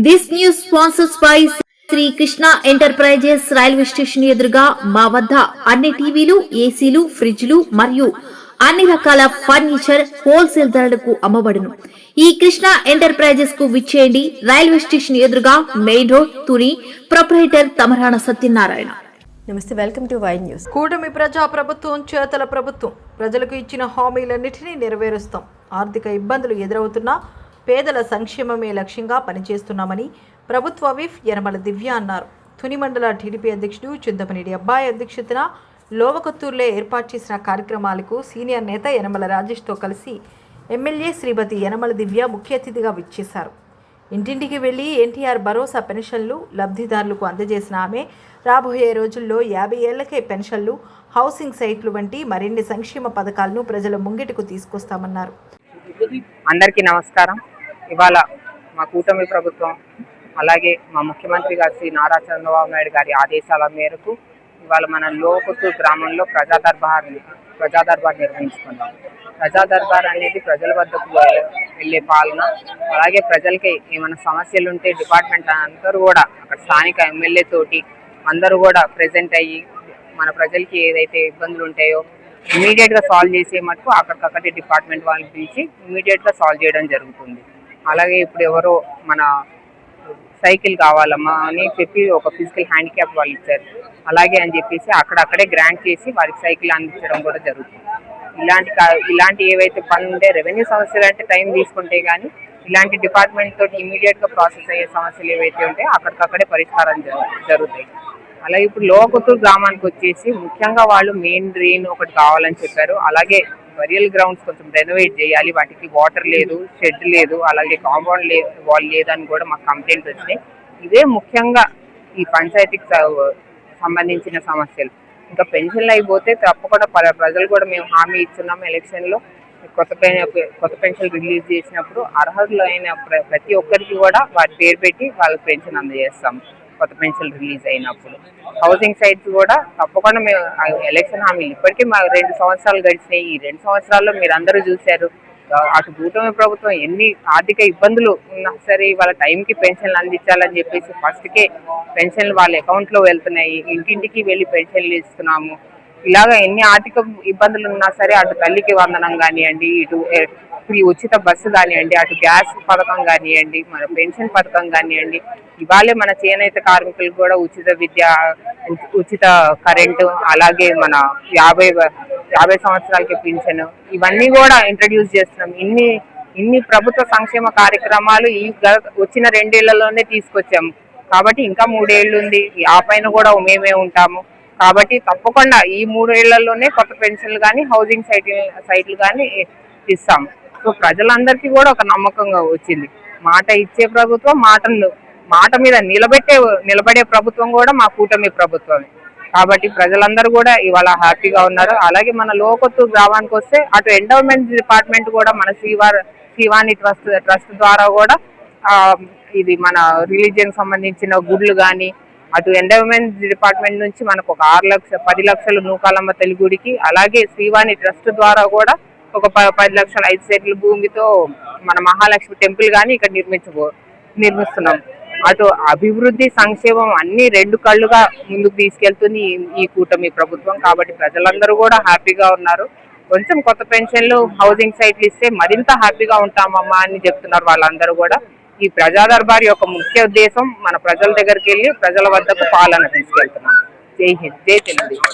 This news sponsors by Shri Krishna enterprises railway station ఎదురుగా మా వద్ద అన్ని టీవీలు, ఏసీలు, ఫ్రిడ్జ్లు మరియు అన్ని రకాల ఫర్నిచర్ హోల్సేల్ ధరలకు అమ్మబడును. ఈ కృష్ణ ఎంటర్ప్రైజెస్ కు విచ్చేయండి. రైల్వే స్టేషన్ ఎదురుగా main road, Tuni. Proprietor Tamarana Satyanarayana. నమస్తే, వెల్కమ్ టు వై న్యూస్. కూటమి ప్రజా ప్రభుత్వం, చేతల ప్రభుత్వం. ప్రజలకు ఇచ్చిన హామీలన్నింటినీ నెరవేరుస్తాం. ఆర్థిక ఇబ్బందులు ఎదురవుతున్నా పేదల సంక్షేమమే లక్ష్యంగా పనిచేస్తున్నామని ప్రభుత్వ విప్ యనమల దివ్య అన్నారు. తుని మండల టీడీపీ అధ్యక్షుడు చింతమనేని అబ్బాయి అధ్యక్షతన లోవకొత్తూరులో ఏర్పాటు చేసిన కార్యక్రమాలకు సీనియర్ నేత యనమల రాజేష్తో కలిసి ఎమ్మెల్యే శ్రీమతి యనమల దివ్య ముఖ్య అతిథిగా విచ్చేశారు. ఇంటింటికి వెళ్లి ఎన్టీఆర్ భరోసా పెన్షన్లు లబ్ధిదారులకు అందజేసిన ఆమె రాబోయే రోజుల్లో 50 ఏళ్లకే పెన్షన్లు, హౌసింగ్ సైట్లు వంటి మరిన్ని సంక్షేమ పథకాలను ప్రజల ముంగిటకు తీసుకొస్తామన్నారు. అందరికీ నమస్కారం. ఇవాళ మా కూటమి ప్రభుత్వం అలాగే మా ముఖ్యమంత్రి గారు శ్రీ నారా చంద్రబాబు నాయుడు గారి ఆదేశాల మేరకు ఇవాళ మన లోవకొత్తూరు గ్రామంలో ప్రజా దర్బార్ నిర్వహించుకున్నాం. ప్రజా దర్బార్ అనేది ప్రజల వద్దకు వెళ్ళే పాలన. అలాగే ప్రజలకి ఏమైనా సమస్యలు ఉంటే డిపార్ట్మెంట్ అందరూ కూడా అక్కడ స్థానిక ఎమ్మెల్యే తోటి అందరూ కూడా ప్రెజెంట్ అయ్యి మన ప్రజలకి ఏదైతే ఇబ్బందులు ఉంటాయో ఇమీడియట్గా సాల్వ్ చేసే మటుకు అక్కడికక్కడే డిపార్ట్మెంట్ వాళ్ళని పిలిచి ఇమీడియట్గా సాల్వ్ చేయడం జరుగుతుంది. అలాగే ఇప్పుడు ఎవరో మన సైకిల్ కావాలమ్మా అని చెప్పి ఒక ఫిజికల్ హ్యాండిక్యాప్ వాళ్ళు ఇచ్చారు, అలాగే అని చెప్పేసి అక్కడక్కడే గ్రాంట్ చేసి వారికి సైకిల్ అందించడం కూడా జరుగుతుంది. ఇలాంటి ఏవైతే పనులు ఉంటే రెవెన్యూ సమస్యలు అంటే టైం తీసుకుంటే కానీ ఇలాంటి డిపార్ట్మెంట్ తోటి ఇమీడియట్గా ప్రాసెస్ అయ్యే సమస్యలు ఏవైతే ఉంటాయో అక్కడికక్కడే పరిష్కారం జరుగుతాయి. అలాగే ఇప్పుడు లోవకొత్తూరు గ్రామానికి వచ్చేసి ముఖ్యంగా వాళ్ళు మెయిన్ డ్రైన్ ఒకటి కావాలని చెప్పారు. అలాగే బరియల్ గ్రౌండ్స్ కొంచెం రెనోవేట్ చేయాలి, వాటికి వాటర్ లేదు, షెడ్ లేదు, అలాగే కాంపౌండ్ వాల్ లేదని కూడా మాకు కంప్లైంట్స్ వచ్చినాయి. ఇదే ముఖ్యంగా ఈ పంచాయతీకి సంబంధించిన సమస్యలు. ఇంకా పెన్షన్లు అయిపోతే తప్పకుండా ప్రజలు కూడా మేము హామీ ఇస్తున్నాము. ఎలక్షన్లో కొత్త పెన్షన్ రిలీజ్ చేసినప్పుడు అర్హులైన ప్రతి ఒక్కరికి కూడా వారి పేరు పెట్టి వాళ్ళకి పెన్షన్ అందజేస్తాము. కొత్త పెన్షన్ రిలీజ్ అయినప్పుడు హౌసింగ్ సైట్స్ కూడా తప్పకుండా మేము ఎలక్షన్ హామీలు ఇప్పటికీ మా 2 సంవత్సరాలు గడిచినాయి. ఈ 2 సంవత్సరాల్లో మీరు అందరూ చూశారు, అటు కూటమి ప్రభుత్వం ఎన్ని ఆర్థిక ఇబ్బందులు ఉన్నా సరే వాళ్ళ టైంకి పెన్షన్లు అందించాలని చెప్పేసి ఫస్ట్కే పెన్షన్లు వాళ్ళ అకౌంట్లో వెళ్తున్నాయి. ఇంటింటికి వెళ్ళి పెన్షన్లు ఇస్తున్నాము. ఇలాగ ఎన్ని ఆర్థిక ఇబ్బందులు ఉన్నా సరే అటు తల్లికి వందనం కానివ్వండి, ఇటు ఫ్రీ ఉచిత బస్సు కానివ్వండి, అటు గ్యాస్ పథకం కానివ్వండి, మన పెన్షన్ పథకం కానివ్వండి, ఇవాళే మన చేనేత కార్మికులకు కూడా ఉచిత విద్య, ఉచిత కరెంటు, అలాగే మన 50 సంవత్సరాలకి పెన్షన్, ఇవన్నీ కూడా ఇంట్రడ్యూస్ చేస్తున్నాం. ఇన్ని ప్రభుత్వ సంక్షేమ కార్యక్రమాలు వచ్చిన 2 ఏళ్లలోనే తీసుకొచ్చాము. కాబట్టి ఇంకా 3 ఏళ్ళు ఉంది, ఆ పైన కూడా మేమే ఉంటాము. కాబట్టి తప్పకుండా ఈ 3 ఏళ్లలోనే కొత్త పెన్షన్లు కానీ హౌసింగ్ సైట్లు కానీ ఇస్తాం. సో ప్రజలందరికీ కూడా ఒక నమ్మకంగా వచ్చింది. మాట ఇచ్చే ప్రభుత్వం, మాట మీద నిలబడే ప్రభుత్వం కూడా మా కూటమి ప్రభుత్వమే. కాబట్టి ప్రజలందరూ కూడా ఇవాళ హ్యాపీగా ఉన్నారు. అలాగే మన లోవకొత్తూరు గ్రామానికి వస్తే అటు ఎండోమెంట్ డిపార్ట్మెంట్ కూడా మన శ్రీవాణి ట్రస్ట్ ద్వారా కూడా ఇది మన రిలీజియన్ సంబంధించిన గుడ్లు కానీ, అటు ఎండోమెంట్ డిపార్ట్మెంట్ నుంచి మనకు ఒక 10 లక్షలు నూకాలమ్మ తల్లి గుడికి, అలాగే శ్రీవాణి ట్రస్ట్ ద్వారా కూడా ఒక 10 లక్షల 5 సెంట్ల భూమితో మన మహాలక్ష్మి టెంపుల్ కానీ ఇక్కడ నిర్మిస్తున్నాం. అటు అభివృద్ధి, సంక్షేమం అన్ని 2 కళ్ళుగా ముందుకు తీసుకెళ్తుంది ఈ కూటమి ప్రభుత్వం. కాబట్టి ప్రజలందరూ కూడా హ్యాపీగా ఉన్నారు. కొంచెం కొత్త పెన్షన్లు, హౌసింగ్ సైట్లు ఇస్తే మరింత హ్యాపీగా ఉంటామమ్మా అని చెప్తున్నారు వాళ్ళందరూ కూడా. ఈ ప్రజా దర్బార్ యొక్క ముఖ్య ఉద్దేశం మన ప్రజల దగ్గరికి వెళ్ళి ప్రజల వద్దకు పాలన తీసుకెళ్తున్నాం. జై హింద్, జై తెలుగుదేశం.